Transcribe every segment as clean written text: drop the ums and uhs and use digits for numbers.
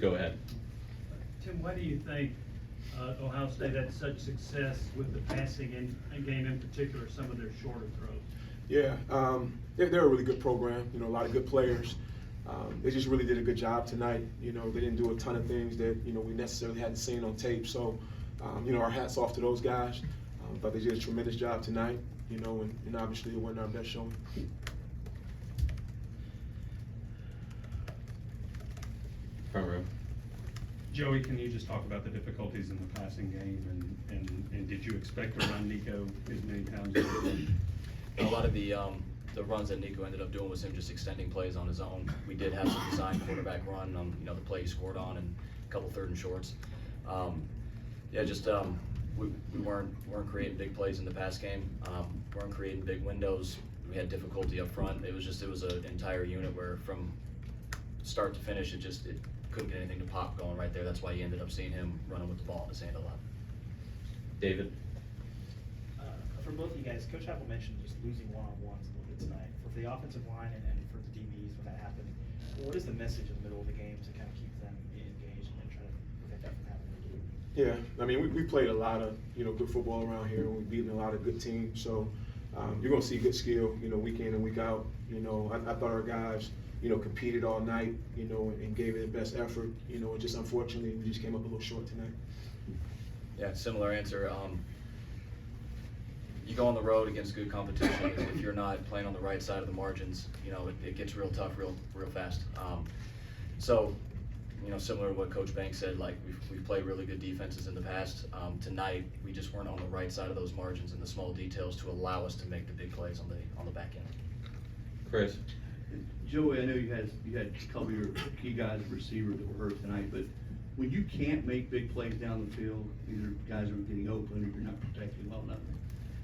go ahead. Tim, why do you think Ohio State had such success with the passing game, in particular, some of their shorter throws? Yeah, they're a really good program. You know, a lot of good players. They just really did a good job tonight. You know, they didn't do a ton of things that, you know, we necessarily hadn't seen on tape. So, you know, our hats off to those guys. But they did a tremendous job tonight, you know, and obviously it wasn't our best showing. Front row. Joey, can you just talk about the difficulties in the passing game, and did you expect to run Nico as many times as you did? A lot of the runs that Nico ended up doing was him just extending plays on his own. We did have some designed quarterback run, you know, the play he scored on and a couple 3rd and shorts. Yeah, just we weren't creating big plays in the pass game. Weren't creating big windows. We had difficulty up front. It was an entire unit where from start to finish, it couldn't get anything to pop going right there. That's why you ended up seeing him running with the ball in his hand a lot. David. For both of you guys, Coach Halzle mentioned just losing one-on-ones a little bit tonight. For the offensive line and for the DBs when that happened, what is the message in the middle of the game to kind of keep them engaged and try to prevent that from happening again? Yeah, I mean, we played a lot of, you know, good football around here. We've beaten a lot of good teams. So you're going to see good skill, you know, week in and week out. You know, I thought our guys, you know, competed all night, you know, and gave it their best effort. You know, and just unfortunately, we just came up a little short tonight. Yeah, similar answer. You go on the road against good competition. If you're not playing on the right side of the margins, you know, it gets real tough real fast. So, you know, similar to what Coach Banks said, like we've played really good defenses in the past. Tonight, we just weren't on the right side of those margins and the small details to allow us to make the big plays on the back end. Chris. Joey, I know you had a couple of your key guys, receivers that were hurt tonight, but when you can't make big plays down the field, either guys are getting open or you're not protecting well enough,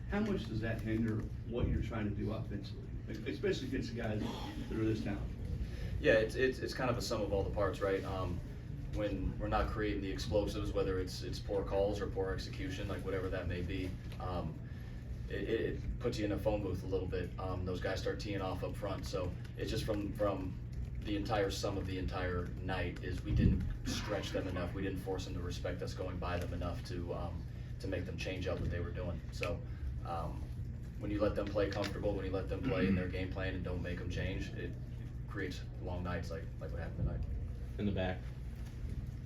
how much does that hinder what you're trying to do offensively, especially against the guys that are this talented? Yeah, it's kind of a sum of all the parts, right? When we're not creating the explosives, whether it's poor calls or poor execution, like whatever that may be, it puts you in a phone booth a little bit. Those guys start teeing off up front, so it's just from the entire sum of the entire night is we didn't stretch them enough. We didn't force them to respect us going by them enough to make them change up what they were doing. So when you let them play comfortable, when you let them play in their game plan and don't make them change, it creates long nights like what happened tonight. In the back.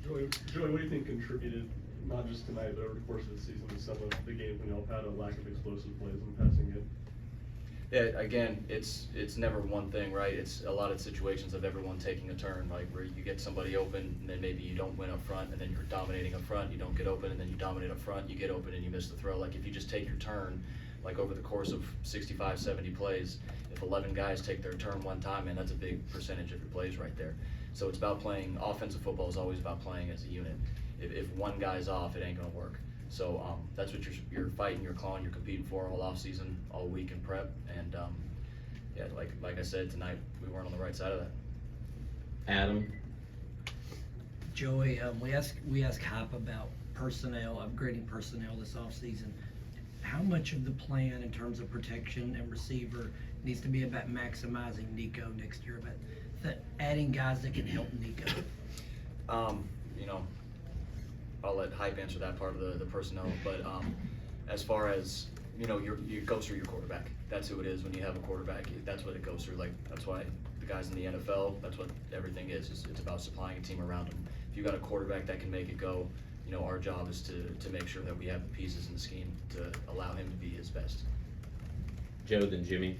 Joey, what do you think contributed, not just tonight, but over the course of the season, to some of the games when y'all had a lack of explosive plays in the passing game? Yeah, again, it's never one thing, right? It's a lot of situations of everyone taking a turn, like where you get somebody open and then maybe you don't win up front and then you're dominating up front, you don't get open and then you dominate up front, you get open and you miss the throw. Like if you just take your turn, like over the course of 65, 70 plays, if 11 guys take their turn one time, man, that's a big percentage of your plays right there. So it's about playing, offensive football is always about playing as a unit. If one guy's off, it ain't gonna work. So that's what you're fighting, you're clawing, you're competing for all off season, all week in prep. And yeah, like I said, tonight we weren't on the right side of that. Adam. Joey, we ask Hop about personnel, upgrading personnel this offseason. How much of the plan in terms of protection and receiver needs to be about maximizing Nico next year, about adding guys that can help Nico? You know, I'll let Hype answer that part of the personnel, but as far as, you know, you go through your quarterback. That's who it is when you have a quarterback. That's what it goes through. Like, that's why the guys in the NFL, that's what everything is. It's about supplying a team around them. If you got a quarterback that can make it go, you know, our job is to make sure that we have the pieces in the scheme to allow him to be his best. Joe, then Jimmy.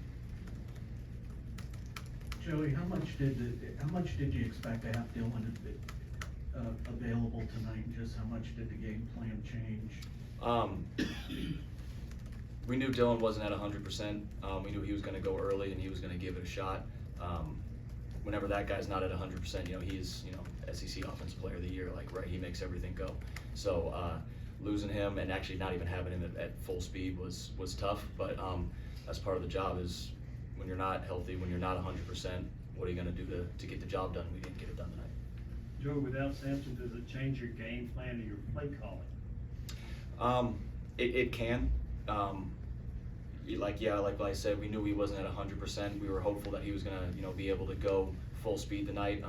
Joey, how much did you expect to have Dylan available tonight, and just how much did the game plan change? We knew Dylan wasn't at 100%. We knew he was going to go early and he was going to give it a shot. Whenever that guy's not at 100%, you know, he's, you know, SEC Offensive Player of the Year, like, right, he makes everything go. So losing him and actually not even having him at full speed was tough, but that's part of the job is when you're not healthy, when you're not 100%, what are you going to do to get the job done? We didn't get it done tonight. Joe, without Sampson, does it change your game plan or your play calling? It can. Like I said, we knew he wasn't at 100%. We were hopeful that he was gonna, you know, be able to go full speed tonight.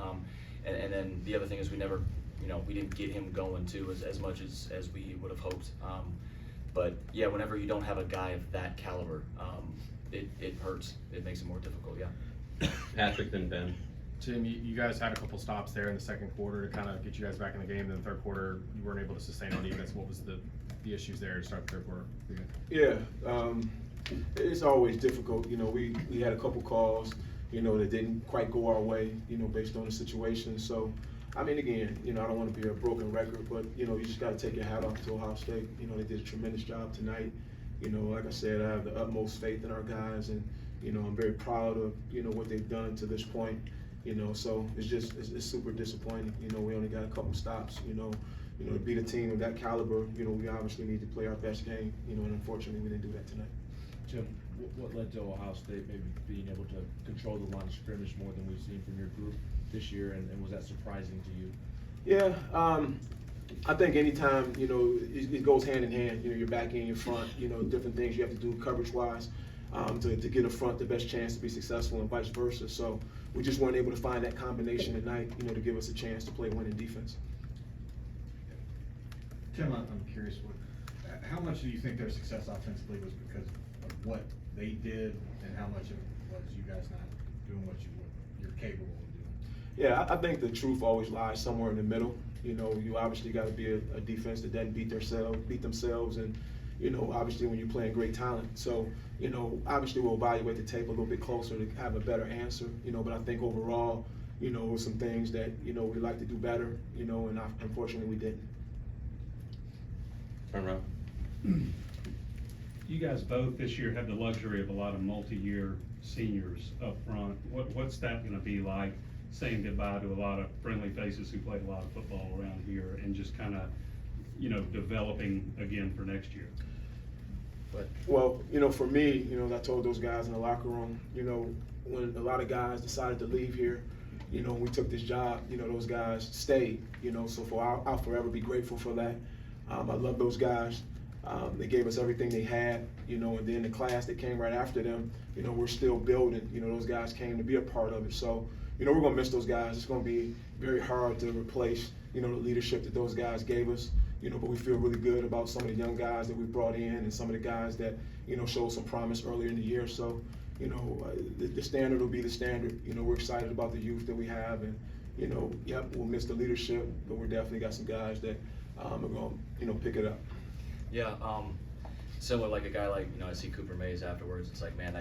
And then the other thing is we never, we didn't get him going too as much as we would have hoped. But yeah, whenever you don't have a guy of that caliber, it hurts. It makes it more difficult, yeah. Patrick, then Ben. Tim, you guys had a couple stops there in the second quarter to kind of get you guys back in the game. Then the third quarter, you weren't able to sustain on defense. What was the issues there to start the third quarter? Yeah, it's always difficult. We had a couple calls, that didn't quite go our way, based on the situation. So, I mean, again, I don't want to be a broken record, but, you just got to take your hat off to Ohio State. They did a tremendous job tonight. Like I said, I have the utmost faith in our guys, and, I'm very proud of, what they've done to this point. So it's super disappointing. We only got a couple stops, to beat a team of that caliber, we obviously need to play our best game, and unfortunately we didn't do that tonight. Tim, what led to Ohio State maybe being able to control the line of scrimmage more than we've seen from your group this year, and was that surprising to you? Yeah, I think anytime, it goes hand in hand, your back end, your front, different things you have to do coverage-wise to get a front the best chance to be successful and vice versa. So we just weren't able to find that combination tonight, to give us a chance to play winning defense. Tim, I'm curious, how much do you think their success offensively was because of what they did, and how much of it was you guys not doing what you're capable of doing? Yeah, I think the truth always lies somewhere in the middle. You obviously got to be a defense that doesn't beat themselves, and obviously when you're playing great talent. So obviously we'll evaluate the tape a little bit closer to have a better answer. But I think overall, some things that we'd like to do better. And unfortunately we didn't. Turn around. You guys both this year have the luxury of a lot of multi-year seniors up front. What's that gonna be like, saying goodbye to a lot of friendly faces who played a lot of football around here, and just kind of, developing again for next year? Well, for me, as I told those guys in the locker room, when a lot of guys decided to leave here, when we took this job, those guys stayed, so I'll forever be grateful for that. I love those guys. They gave us everything they had, and then the class that came right after them, we're still building. Those guys came to be a part of it. So, we're going to miss those guys. It's going to be very hard to replace, the leadership that those guys gave us. But we feel really good about some of the young guys that we brought in, and some of the guys that, showed some promise earlier in the year. So, the standard will be the standard. We're excited about the youth that we have, and, yep, we'll miss the leadership, but we're definitely got some guys that are going to, pick it up. Yeah, similar like a guy like, I see Cooper Mays afterwards. It's like, man,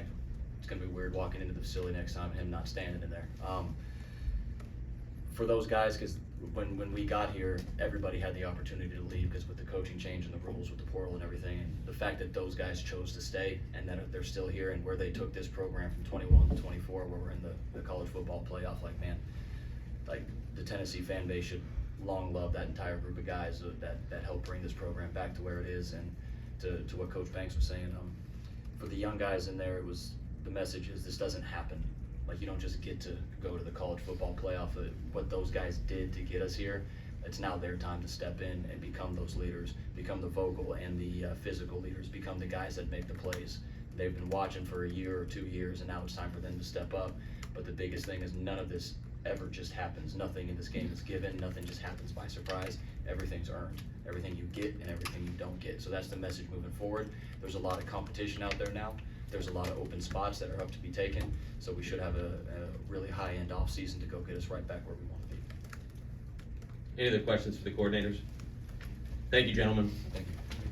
it's going to be weird walking into the facility next time and him not standing in there. For those guys, because when we got here, everybody had the opportunity to leave because with the coaching change and the rules with the portal and everything, and the fact that those guys chose to stay and that they're still here, and where they took this program from 21 to 24, where we're in the college football playoff, like, man, like the Tennessee fan base should long love that entire group of guys that helped bring this program back to where it is. And to what Coach Banks was saying, for the young guys in there, the message is this doesn't happen. Like, you don't just get to go to the college football playoff. What those guys did to get us here, it's now their time to step in and become those leaders, become the vocal and the physical leaders, become the guys that make the plays. They've been watching for a year or 2 years, and now it's time for them to step up. But the biggest thing is none of this ever just happens. Nothing in this game is given. Nothing just happens by surprise. Everything's earned. Everything you get and everything you don't get. So that's the message moving forward. There's a lot of competition out there now. There's a lot of open spots that are up to be taken. So we should have a really high-end off-season to go get us right back where we want to be. Any other questions for the coordinators? Thank you, gentlemen. Thank you.